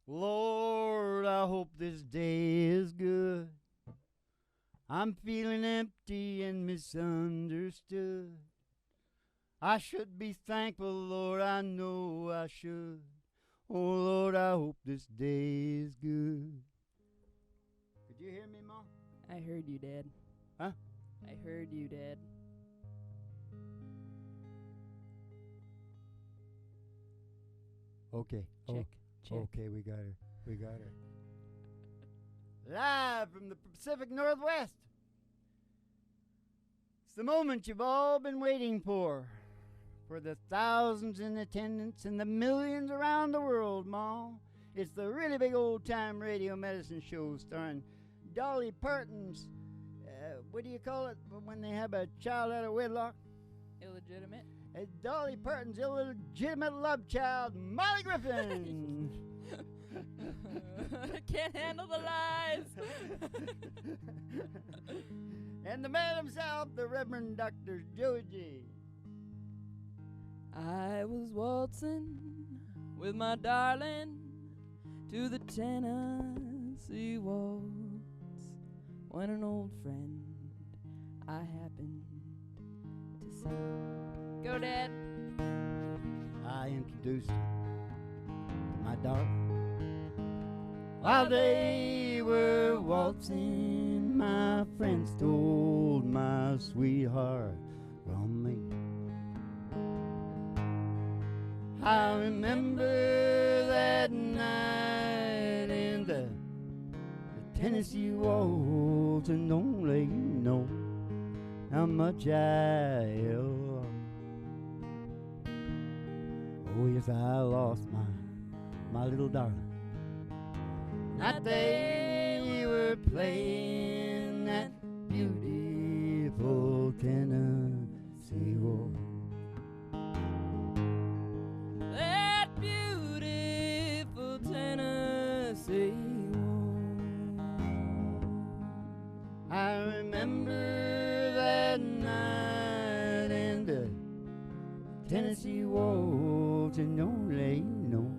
Lord, I hope this day is good. I'm feeling empty and misunderstood. I should be thankful, Lord, I know I should. Oh, Lord, I hope this day is good. Could you hear me, Mom? I heard you, Dad. Huh? I heard you, Dad. Okay. Check. Check. Okay, we got her. We got her. Live from the Pacific Northwest. It's the moment you've all been waiting for the thousands in attendance and the millions around the world, Ma. It's the really big old-time radio medicine show starring Dolly Parton's, what do you call it when they have a child out of wedlock? Illegitimate? Dolly Parton's illegitimate love child, Molly Griffin. Can't handle the lies. And the man himself, the Reverend Dr. Joe G. I was waltzing with my darling to the Tennessee waltz when an old friend I happened to see. Go, Dad. I introduced him to my darling. While they were waltzing, my friend stole my sweetheart from me. I remember that night in the Tennessee waltz, and only you know how much I love. Oh yes, I lost my little darling. That they were playing that beautiful Tennessee waltz. That beautiful Tennessee waltz. I remember that night in the Tennessee waltz, and only you know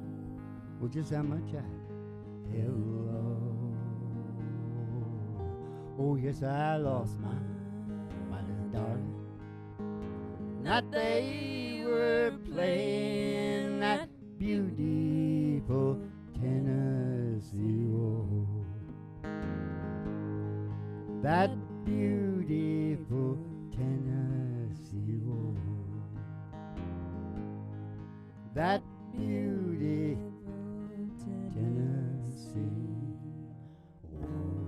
well just how much I love. Oh yes, I lost my little darling. That they were playing that beautiful Tennessee waltz. That beautiful Tennessee waltz. That beautiful Tennessee waltz.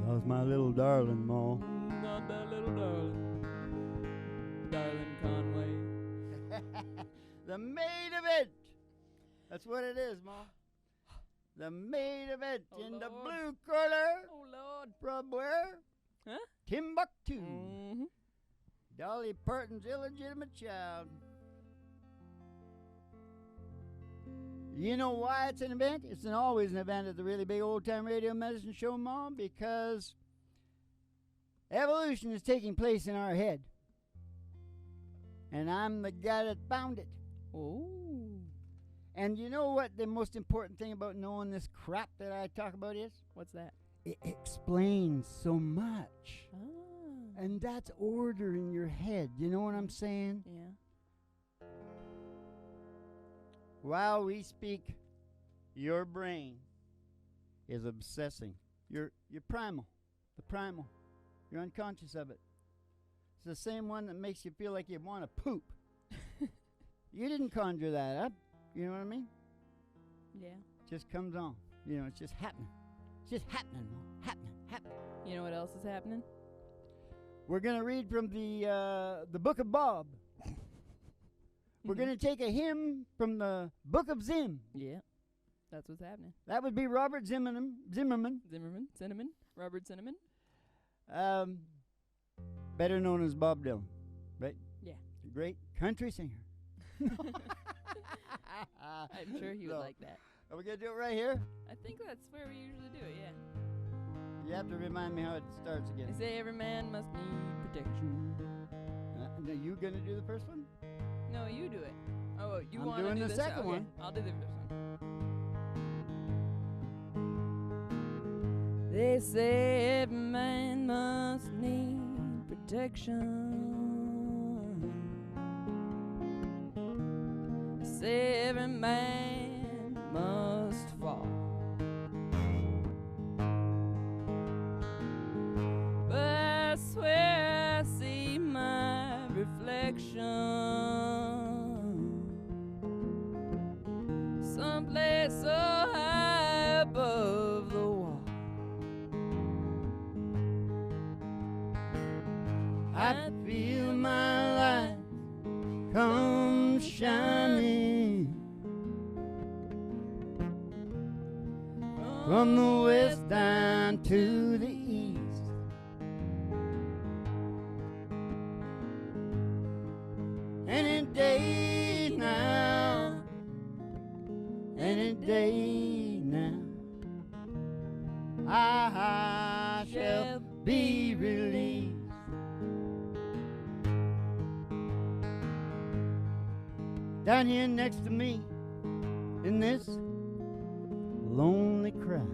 Lost my little darling, Ma. Not that little darling. Darling Conway. The maid of it. That's what it is, Ma. The maid of it Oh, in the Lord. blue corner. Oh, Lord. From where? Huh? Timbuktu. Mm-hmm. Dolly Parton's illegitimate child. You know why it's an event? It's always an event at the really big old-time radio medicine show, Mom, because evolution is taking place in our head. And I'm the guy that found it. Oh. And you know what the most important thing about knowing this crap that I talk about is? What's that? It explains so much. Ah. And that's order in your head. You know what I'm saying? Yeah. While we speak, your brain is obsessing. Your primal. The primal. You're unconscious of it. It's the same one that makes you feel like you want to poop. You didn't conjure that up. You know what I mean? Yeah. It just comes on. You know, it's just happening. It's just happening. Happening. You know what else is happening? We're going to read from the Book of Bob. We're going to take a hymn from the Book of Zim. Yeah. That's what's happening. That would be Robert Zimmerman. Cinnamon. Robert Cinnamon. Better known as Bob Dylan, right? Yeah. A great country singer. I'm sure he would No. like that. Are we going to do it right here? I think that's where we usually do it, yeah. You have to remind me how it starts They again. say every man must need protection. Are you going to do the first one? No, you do it. Oh, you I'm want to doing do the this? second Okay, one. I'll do the first one. They say every man must need protection. They say every man must fall. But I swear I see my reflection someplace so high above the wall. I feel my light come shining from the west down to the east. Any day now, any day now, I shall be released. Down here next to me, in this lonely crowd,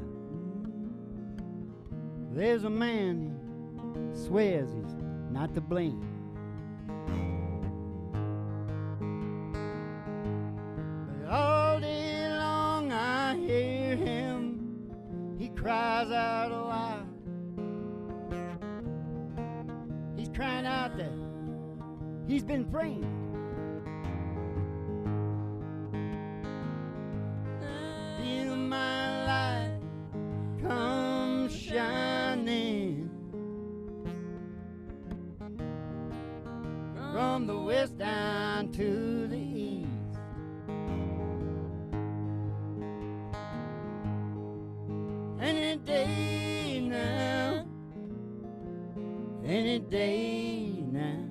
there's a man, he swears he's not to blame. But all day long I hear him, he cries out aloud. He's crying out that he's been framed. Feel my light come shining from the west down to the east. Any day now, any day now,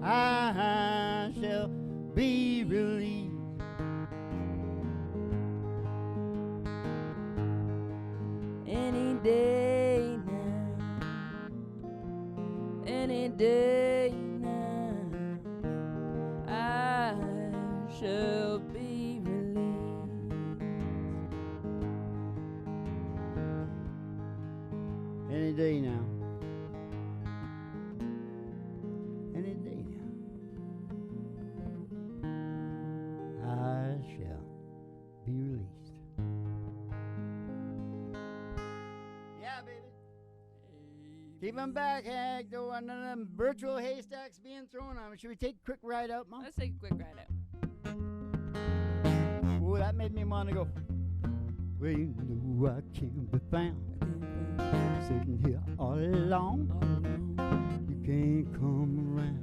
I shall be released. Any day now, any day now, I shall be released. Any day now. Any day now. I shall be released. Yeah, baby. Keep 'em back, Hag. Though one of them virtual haystacks being thrown on 'em. Should we take a quick ride out, Mom? Let's take a quick ride out. Oh, that made me want to go. Well, you know I can't be found sitting here all alone. You can't come around.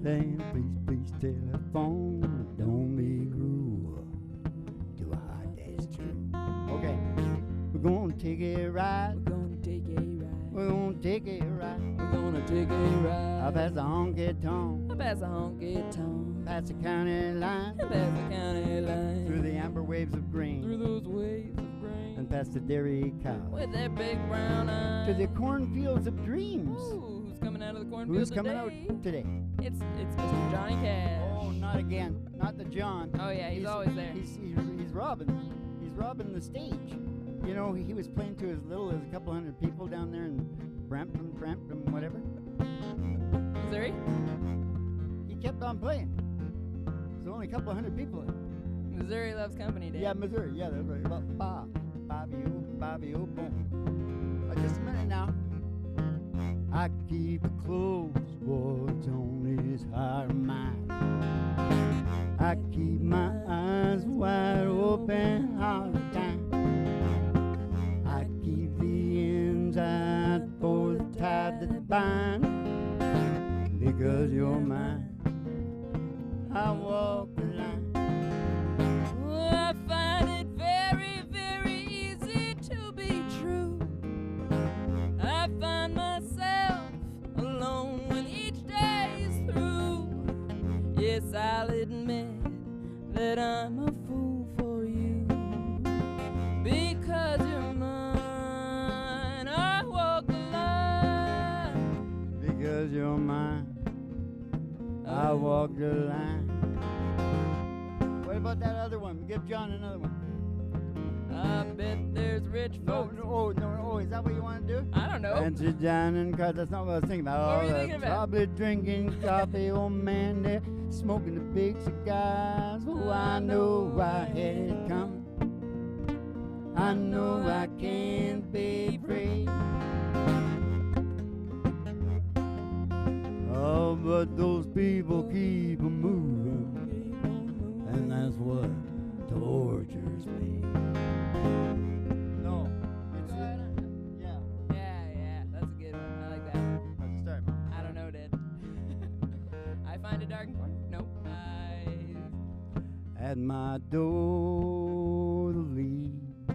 Then please telephone. Don't be cruel. Do I heart that's true? Okay, we're gonna take a ride. We're gonna take a ride. We're gonna take a ride. We're gonna take a ride. Up past the HonkyTonk. Up past the Honky-Tonk. Past the county line. Up past the county line. Through the amber waves of grain. Through those waves of grain. And past the dairy cow. With their big brown eyes. To the cornfields of dreams. Ooh, who's coming out of the cornfield Who's today? coming out today? It's Mr. Johnny Cash. Oh, not again. Not the John. Oh yeah, he's always there. He's robbing. He's robbing the stage. You know, he was playing to as little as a couple hundred people down there in Brampton, whatever. Missouri? He kept on playing. There's only a couple hundred people. Missouri loves company day. Yeah, Missouri. Yeah, that's right. Bobby, boom. Just a minute now. I keep it close, what's on his heart and mind. I keep my eyes wide open all the time. I keep the ends out for the tide that binds. Because you're mine, I walk the line. Oh, I find it very, very easy to be true. I find myself alone when each day is through. Yes, I'll admit that I'm a fool for you. Because you're mine, I walk the line. Because you're mine, I walk the line. What about that other one? Give John another one. I bet there's rich folks. No. Is that what you want to do? I don't know. And sit down and cut. That's not what I was thinking about. What were you they're thinking about? Probably drinking coffee, old man. They're smoking the big cigars. Oh, I know I had it coming. I know I can't be free. Oh, but those people keep a moving, and that's what tortures me. No, it's yeah. Yeah, that's a good one. I like that. Let's start. I don't know, Dad. I find a dark corner. Nope. At my door, the leaves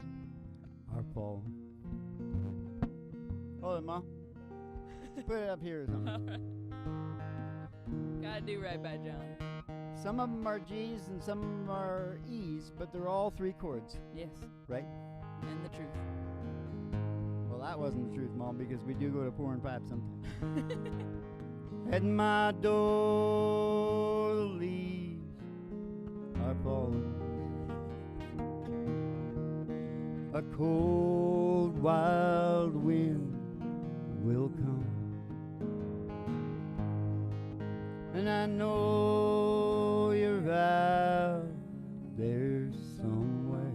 are falling. Hold it, Ma. Put it up here or something. Gotta do right by John. Some of them are G's and some of them are E's, but they're all 3 chords, Yes. right? And the truth. Well, that wasn't the truth, Mom, because we do go to 4 and 5 sometimes. At my door, the leaves are falling. A cold, wild wind will come. And I know you're out there somewhere,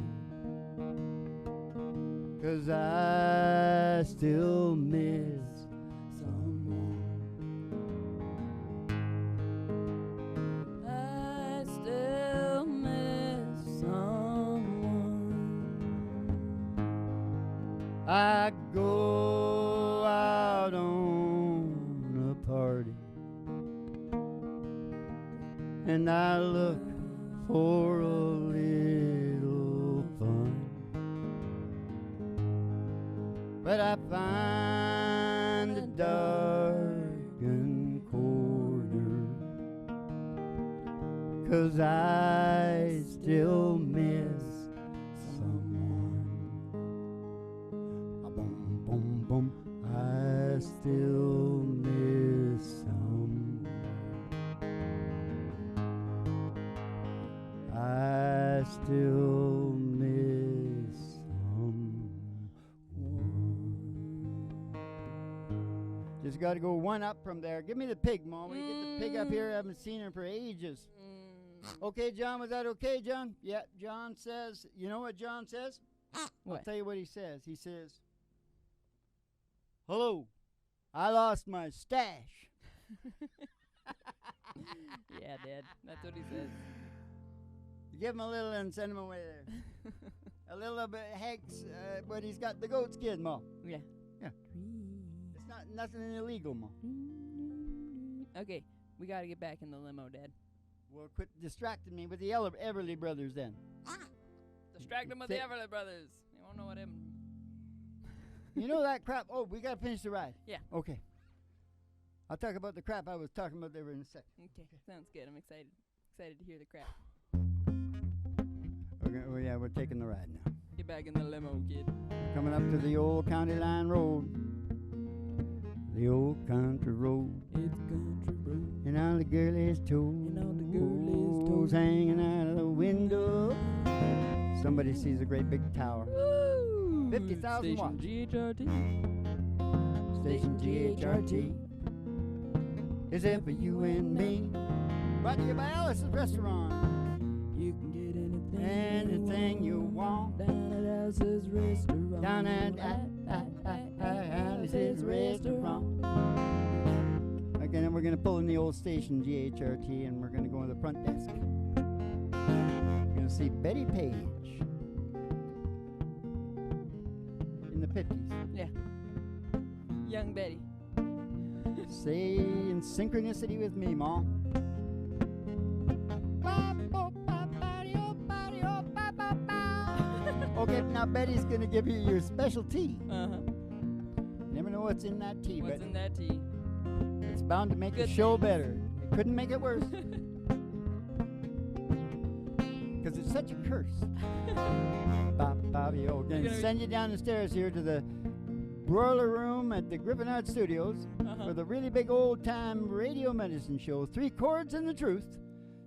'cause I still miss someone. I still miss someone. I go out on a party and I look for a little fun, but I find a darkened corner, 'cause I still miss someone. Boom, boom, boom. I still miss someone. I still miss someone. Just got to go one up from there. Give me the pig, Mom. When you get the pig up here, I haven't seen her for ages. Okay, John, was that okay, John? Yeah, John says, you know what John says? What? I'll tell you what he says. He says, hello, I lost my stash. Yeah, Dad. That's what he says. Give him a little and send him away there. A little bit Hanks, but he's got the goat skin, Ma. Yeah. Yeah. It's not nothing illegal, Ma. Okay, we gotta get back in the limo, Dad. Well, quit distracting me with the Everly Brothers then. Distract them with the Everly Brothers. They won't know what him. You know that crap? Oh, we got to finish the ride. Yeah. Okay. I'll talk about the crap I was talking about there in a sec. Okay, sounds good. I'm excited. Excited to hear the crap. Okay, well, yeah, we're taking the ride now. Get back in the limo, kid. We're coming up to the old county line road. The old country road. It's country road. And all the girlies' toes hanging out of the window. Somebody sees a great big tower. Woo! 50,000 watts. GHRT. Station GHRT. Is it for you and me? Brought to you by Alice's Restaurant. You can get Anything you want. down at Alice's Restaurant. Down at Alice's Restaurant. Again, we're going to pull in the old station GHRT and we're going to go to the front desk. We're going to see Betty Page in the 50s. Yeah. Young Betty. Say in synchronicity with me, Mom. Okay, now Betty's going to give you your special tea. Uh-huh. Never know what's in that tea, What's but in that tea? it's bound to make the Good show things. better. It couldn't make it worse. Because it's such a curse. Bobby, oh, going to send you down the stairs here to the broiler room at the Griffin Art Studios for the really big old-time radio medicine show, 3 Chords and the Truth,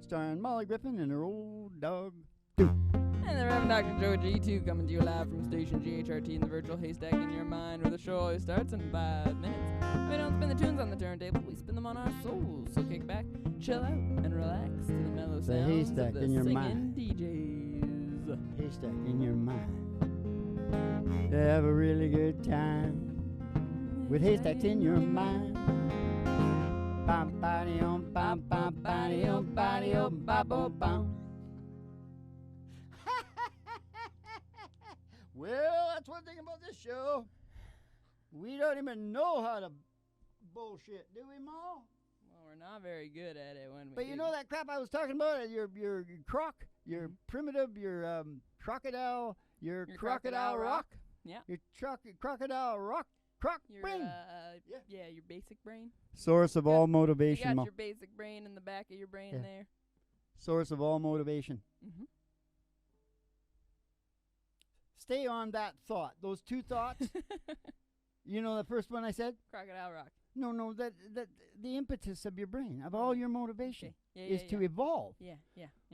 starring Molly Griffin and her old dog. And the Reverend Dr. Joe G2 coming to you live from station GHRT in the virtual haystack in your mind, where the show always starts in 5 minutes. We don't spin the tunes on the turntable, we spin them on our souls. So kick back, chill out, and relax to the mellow The sounds haystack of the in your singing mind. DJs. Haystack in your mind. To have a really good time with haystacks in your mind. Bam, body on, bam, bam, body on, body on, bam, bam, bam. Well, that's one thing about this show. We don't even know how to bullshit, do we, Ma? Well, we're not very good at it when we But you know that crap I was talking about? Your croc, your primitive, your crocodile, your crocodile rock. Yeah. Your crocodile rock, croc Your, brain. yeah, your basic brain. Source of You all got- motivation, You Ma. got your basic brain in the back of your brain Yeah. there. Source of all motivation. Mm-hmm. Stay on that thought. Those two thoughts. You know the first one I said? Crocodile rock. No, that the impetus of your brain, of all your motivation, Okay. is to evolve. Yeah.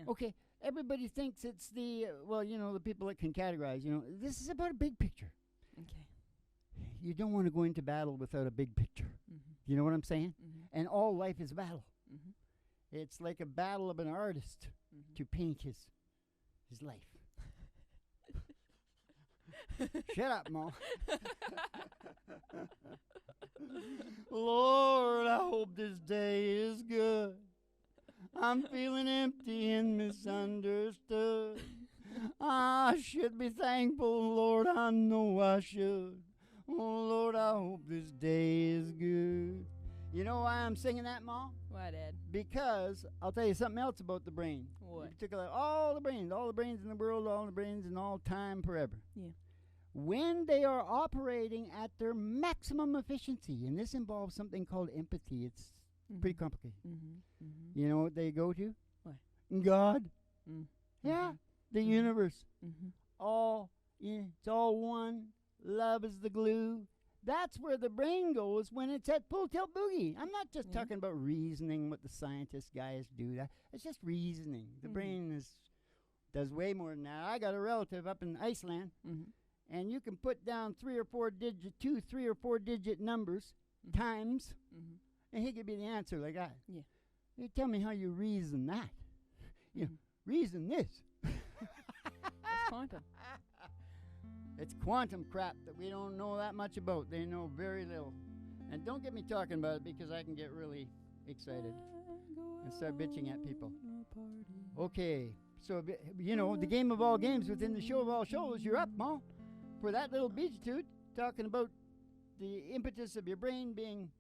Okay, everybody thinks it's the, the people that can categorize, this is about a big picture. Okay. You don't want to go into battle without a big picture. Mm-hmm. You know what I'm saying? Mm-hmm. And all life is battle. Mm-hmm. It's like a battle of an artist Mm-hmm. to paint his life. Shut up, Mo. Lord, I hope this day is good. I'm feeling empty and misunderstood. I should be thankful, Lord, I know I should. Oh, Lord, I hope this day is good. You know why I'm singing that, Mom? Why, Dad? Because I'll tell you something else about the brain. What? In particular, all the brains in the world, all the brains in all time, forever. Yeah. When they are operating at their maximum efficiency, and this involves something called empathy. It's pretty complicated. Mm-hmm. Mm-hmm. You know what they go to? What? God. Mm. Yeah. The universe. Mm-hmm. It's all one. Love is the glue. That's where the brain goes when it's at full tilt boogie. I'm not just talking about reasoning, what the scientist guys do. It's just reasoning. The brain does way more than that. I got a relative up in Iceland, and you can put down 3 or 4 digit numbers times, and he could be the answer like that. Yeah. You tell me how you reason that. Reason this. It's quantum. It's quantum crap that we don't know that much about. They know very little. And don't get me talking about it because I can get really excited and start bitching at people. Okay, so, the game of all games within the show of all shows, you're up, Ma, for that little beatitude, talking about the impetus of your brain being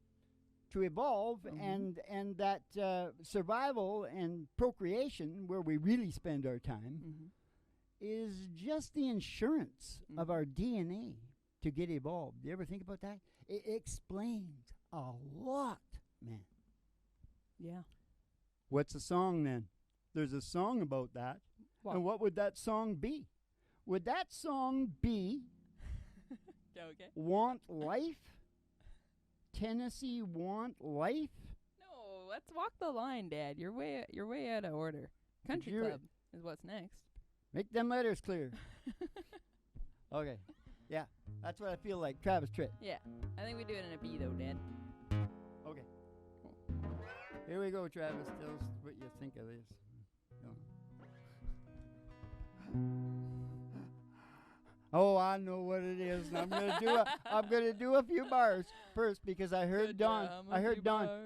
to evolve and that survival and procreation, where we really spend our time, is just the insurance of our DNA to get evolved. You ever think about that? It explains a lot, man. Yeah. What's a song then? There's a song about that. What? And what would that song be? Would that song be Okay. Want Life? Tennessee Want Life? No, let's walk the line, Dad. You're way out of order. Country Club is what's next. Make them letters clear. Okay. Yeah, that's what I feel like. Travis Tritt. Yeah, I think we do it in a B though, Dad. Okay. Here we go, Travis. Tell us what you think of this. Oh, I know what it is, and I'm gonna do a few bars first because I heard Don.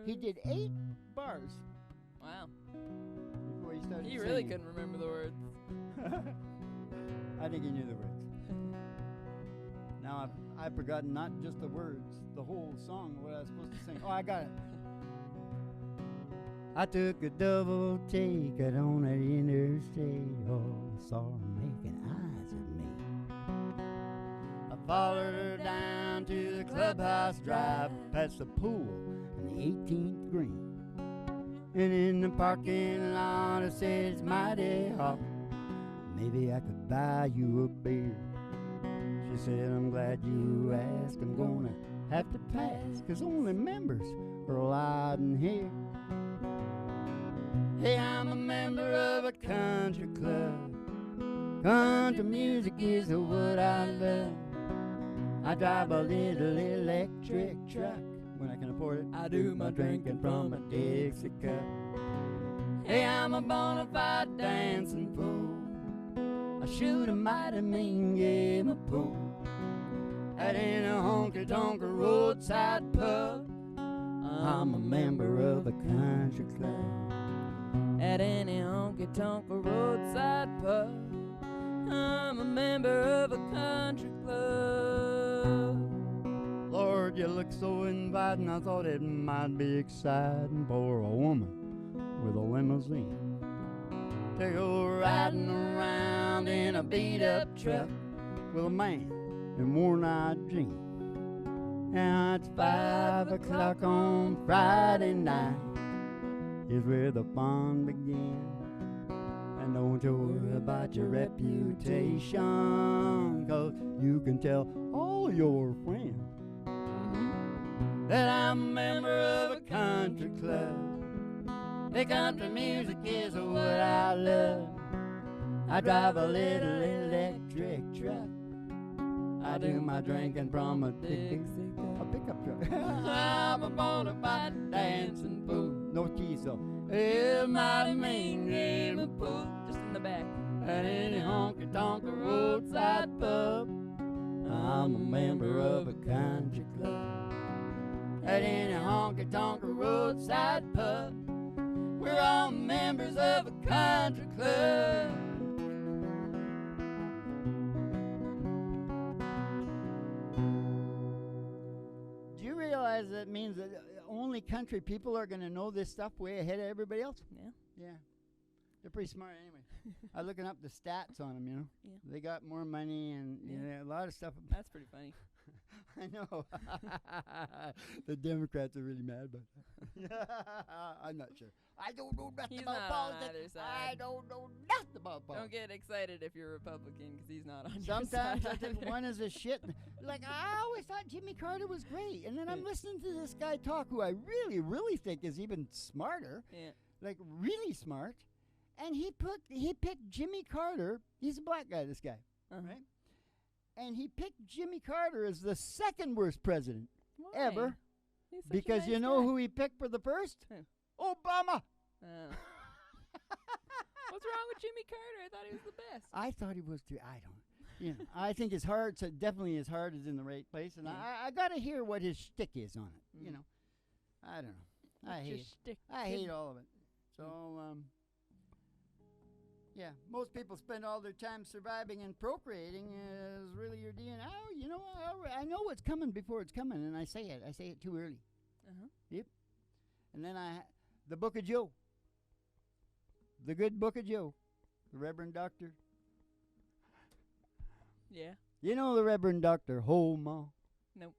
He did 8 bars. Wow. Before he started He really singing. couldn't remember the words. I think he knew the words. Now I've forgotten not just the words, the whole song, what I was supposed to sing. Oh, I got it. I took a double take out on that interstate. Oh, saw her making eyes at me. I followed her down to the clubhouse drive, past the pool and the 18th green. And in the parking lot I said, it's mighty hot. Maybe I could buy you a beer. She said, I'm glad you asked. I'm gonna have to pass, 'cause only members are allowed in here. Hey, I'm a member of a country club. Country music is what I love. I drive a little electric truck. When I can afford it, I do my drinking from a Dixie cup. Hey, I'm a bona fide dancing fool. I shoot a mighty mean game of pool. At any honky-tonk roadside pub, I'm a member of a country club. At any honky-tonk roadside pub, I'm a member of a country club. Lord, you look so inviting, I thought it might be exciting for a woman with a limousine to go riding around in a beat-up truck with a man in worn-out jeans. Now it's 5 o'clock on Friday night is where the fun begins. And don't you worry about your reputation, 'cause you can tell all your friends that I'm a member of a country club. The country music is what I love. I drive a little electric truck. I do my drinking from a Dixie cup, a pickup truck. I'm a bona fide dancing fool. No keys, so it's my mean game of pool. Just in the back. At any honky-tonk roadside pub, I'm a member of a country club. At any honky-tonk roadside pub, we're all members of a country club. Do you realize that means that only country people are going to know this stuff way ahead of everybody else? Yeah. Yeah. They're pretty smart anyway. I'm looking up the stats on them, you know. Yeah. They got more money and you know, a lot of stuff. That's pretty funny. I know. The Democrats are really mad about that. I'm not sure. I don't know nothing He's about not on politics. either side. I don't know nothing about Don't politics. get excited if you're Republican, because he's not on your Sometimes I side. think one is a shit. Like, I always thought Jimmy Carter was great. And then I'm listening to this guy talk who I really, really think is even smarter. Yeah. Like, really smart. And he picked Jimmy Carter. He's a black guy, this guy. Uh-huh. Right? And he picked Jimmy Carter as the second worst president Why? ever. He's such a Because nice you know guy. who he picked for the first? Who? Obama. Oh. What's wrong with Jimmy Carter? I thought he was the best. I thought he was too. I don't. You know, I think his heart's definitely his heart is in the right place, and I got to hear what his shtick is on it. You know, I don't know. I What's your hate it. shtick, I kid? hate all of it. So, yeah, most people spend all their time surviving and procreating is really your DNA. Oh, you know, I know what's coming before it's coming, and I say it. I say it too early. Uh-huh. Yep. And then the Book of Joe. The good Book of Joe. The Reverend Doctor. Yeah. You know the Reverend Doctor Holma? Nope.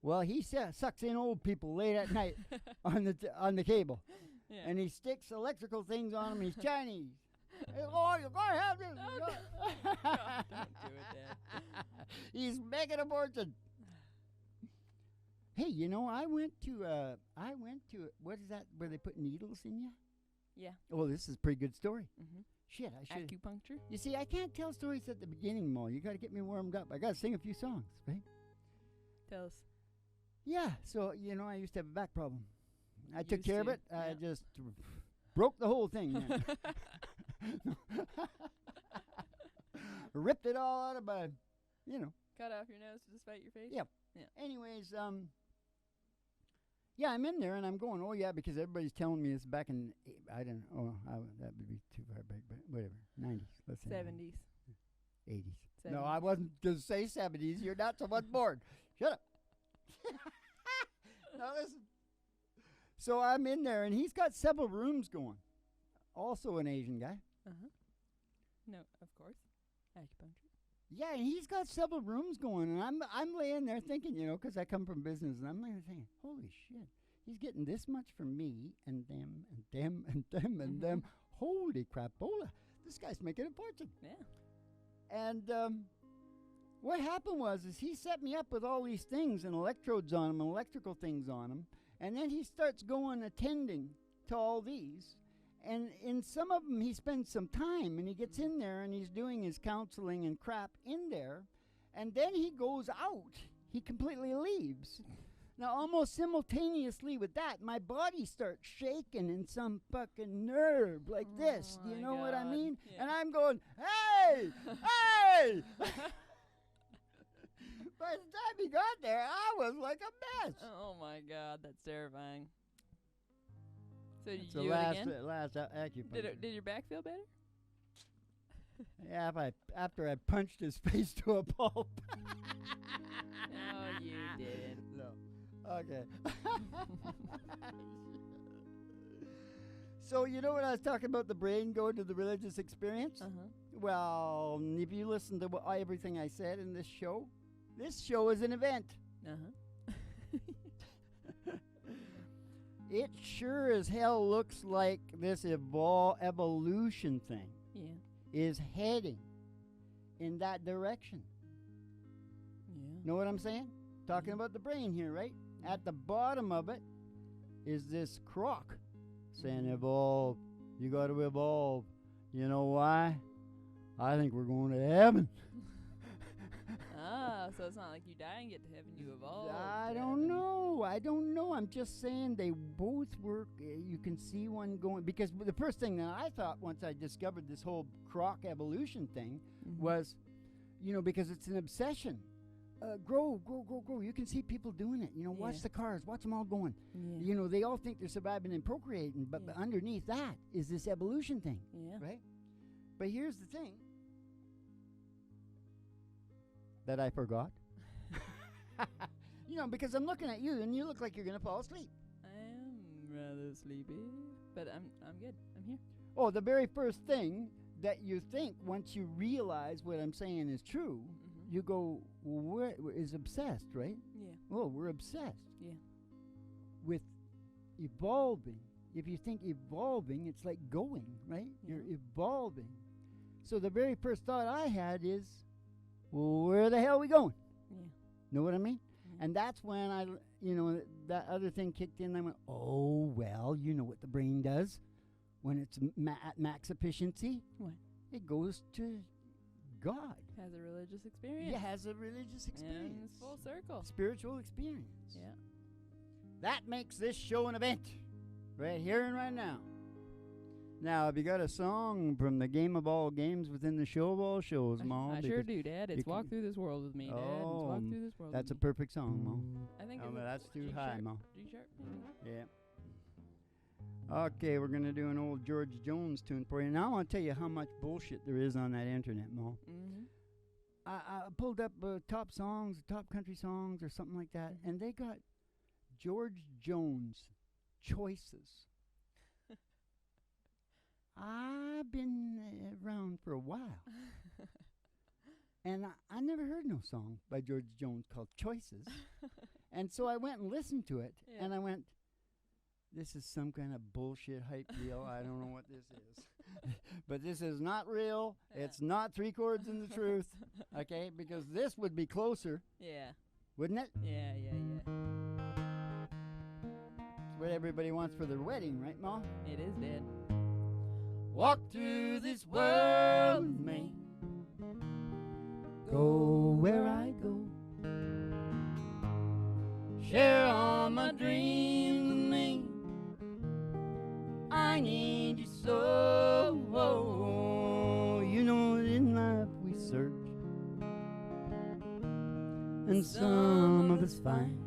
Well, he sucks in old people late at night on the cable. Yeah. And he sticks electrical things on them. He's Chinese. Hey, Lord, you're going to have this. Oh, God, don't do it, Dad. He's making a fortune. Hey, you know, I went to what is that where they put needles in you? Yeah. Oh, this is a pretty good story. Mm-hmm. Shit, I should. Acupuncture? You see, I can't tell stories at the beginning, Mo. You got to get me warmed up. I got to sing a few songs, right? Tell us. Yeah, so, you know, I used to have a back problem. I took Used care of to, it. I yeah. just broke the whole thing. Man. Ripped it all out of my, you know. Cut off your nose to despite your face? Yep. Yeah. Anyways, yeah, I'm in there and I'm going, oh, yeah, because everybody's telling me it's back in, I don't know, that would be too far back, but whatever, 90s, let's say. 70s. 80s. 70s. No, I wasn't going to say 70s. You're not so much bored. Shut up. Now listen. So I'm in there, and he's got several rooms going. Also an Asian guy. Uh-huh. No, of course. Acupuncture. Yeah, and he's got several rooms going, and I'm laying there thinking, you know, because I come from business, and I'm laying there thinking, holy shit, he's getting this much from me and them and them and them and them. Holy crapola, this guy's making a fortune. Yeah. And what happened was he set me up with all these things and electrodes on them and electrical things on them, and then he starts going attending to all these. And in some of them, he spends some time, and he gets in there, and he's doing his counseling and crap in there, and then he goes out. He completely leaves. Now, almost simultaneously with that, my body starts shaking in some fucking nerve like this. Do you know what I mean? Yeah. And I'm going, hey, hey! By the time he got there, I was like a mess. Oh my God, that's terrifying. So It's you the do last, it again? last acupuncture. Did your back feel better? Yeah, after I punched his face to a pulp. No, you didn't. No. Okay. So you know when I was talking about the brain going to the religious experience? Uh-huh. Well, if you listen to everything I said in this show is an event. Uh-huh. It sure as hell looks like this evolution thing Yeah. is heading in that direction. Yeah. Know what I'm saying? Talking about the brain here, right? At the bottom of it is this croc saying, evolve. You got to evolve. You know why? I think we're going to heaven. Ah, so it's not like you die and get to heaven, you evolve. I to don't heaven. know. I don't know. I'm just saying they both work. You can see one going. Because the first thing that I thought once I discovered this whole croc evolution thing was, because it's an obsession. Grow. You can see people doing it. Watch the cars. Watch them all going. Yeah. They all think they're surviving and procreating, but underneath that is this evolution thing, Yeah. right? But here's the thing that I forgot. Because I'm looking at you, and you look like you're going to fall asleep. I am rather sleepy, but I'm good. I'm here. Oh, the very first thing that you think once you realize what I'm saying is true, you go, is obsessed, right? Yeah. Oh, we're obsessed. Yeah. With evolving. If you think evolving, it's like going, right? Yeah. You're evolving. So the very first thought I had is, well, where the hell are we going? Yeah. Know what I mean? Mhm. And that's when that other thing kicked in. I went, oh, well, you know what the brain does when it's at max efficiency? What? It goes to God. Has a religious experience. It has a religious experience. And it's full circle. Spiritual experience. Yeah. That makes this show an event. Right here and right now. Now, have you got a song from the game of all games within the show of all shows, Mo? I sure do, Dad. It's Walk Through This World with Me, Dad. It's Walk Through This World That's a with me. perfect song, Mo. I think Oh, but that's too G high, sharp. Mo. G sharp, maybe? Yeah. Okay, we're going to do an old George Jones tune for you. Now I want to tell you how much bullshit there is on that internet, Mo. Mm-hmm. I pulled up top songs, top country songs or something like that, and they got George Jones choices. I've been around for a while, and I never heard no song by George Jones called Choices. And so I went and listened to it, and I went, this is some kind of bullshit hype deal. I don't know what this is. But this is not real. It's not Three Chords and the Truth, okay? Because this would be closer, Yeah. wouldn't it? Yeah. It's what everybody wants for their wedding, right, Ma? It is, Dad. Walk through this world with me. Go where I go. Share all my dreams with me. I need you so. You know in life we search, and some of us find.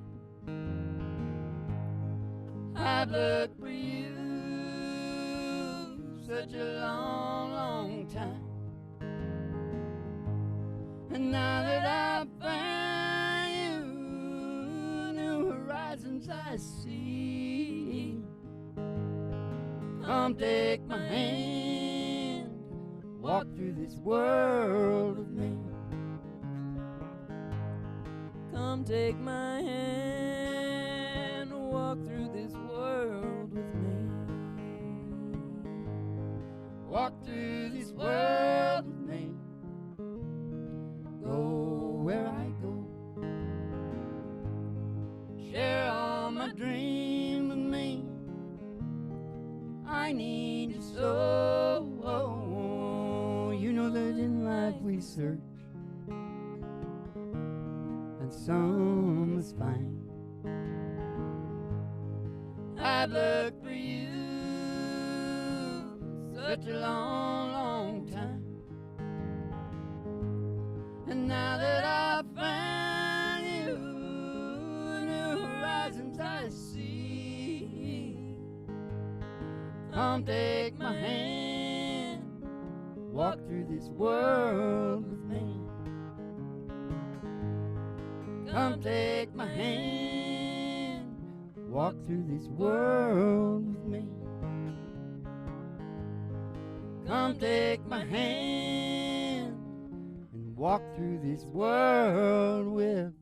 I've looked for you such a long, long time, and now that I've found you, new horizons I see. Come take my hand, walk through this world with me. Come take my hand, walk through this world with me. Walk through this world with me. Go where I go. Share all my dreams with me. I need you so. You know that in life we search, and some is fine. I've looked for you such a long, long time, and now that I've found you, new horizons I see. Come take my hand, walk through this world with me. Come take my hand, walk through this world with me. Come take my hand and walk through this world with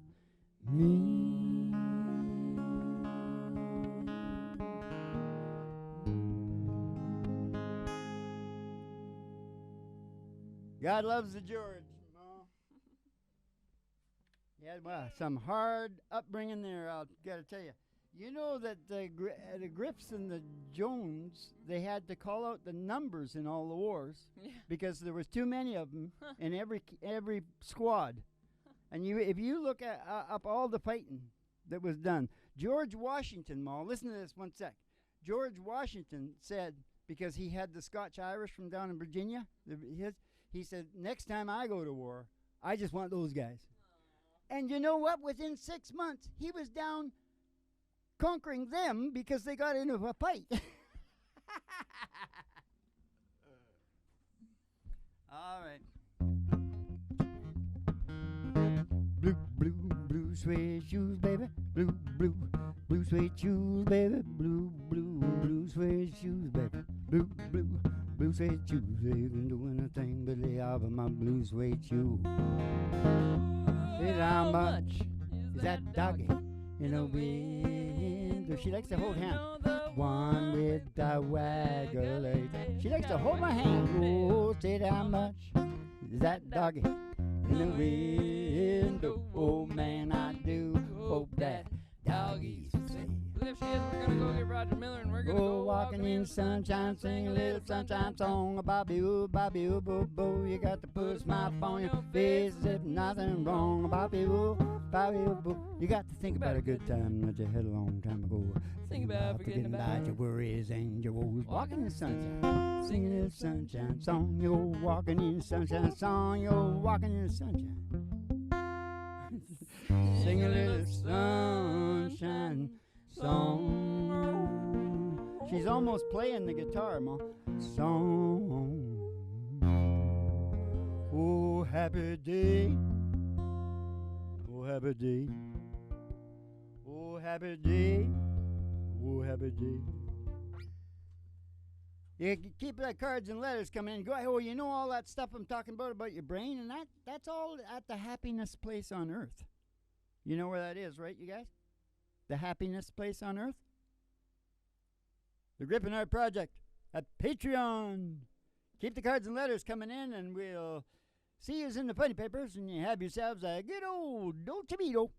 me. God loves the George. He had some hard upbringing there, I'll gotta tell you. You know that the Griffs and the Jones, they had to call out the numbers in all the wars because there was too many of them in every squad. And if you look up all the fighting that was done, George Washington, Ma, listen to this one sec. George Washington said, because he had the Scotch-Irish from down in Virginia, he said, next time I go to war, I just want those guys. And you know what? Within 6 months, he was down conquering them because they got into a fight. All right. Blue, blue, blue suede shoes, baby. Blue, blue, blue suede shoes, baby. Blue, blue, blue suede shoes, baby. Blue, blue, blue suede shoes. They can do anything but lay off of my blue suede shoes. How much is that doggy in a wind? She likes to hold hand. One with the waggle leg. She likes to hold my hand. Oh, say how much is that doggy in the wind? Oh man, I do hope that doggy's safe. If she is, we're gonna go get Roger Miller and we're gonna go walking in the sunshine, sing a little sunshine song. Bobby ooh, boo boo. You got to put a smile on your face if nothing wrong. Bobby ooh, boo. You got to think about a good time that you had a long time ago. Think about forgetting about your worries and your woes. Walking in the sunshine, singing a little sunshine song. You're walking in the sunshine song. You're walking in the sunshine. Sing a little sunshine song. She's almost playing the guitar, Ma. Song. Oh, happy day. Oh, happy day. Oh, happy day. Oh, happy day. You keep that cards and letters coming in. Go, oh, you know all that stuff I'm talking about your brain, and that's all at the happiness place on earth. You know where that is, right, you guys? The happiness place on earth? The Grip and Art Project at Patreon. Keep the cards and letters coming in, and we'll see you in the funny papers, and you have yourselves a good old Dolce Vito.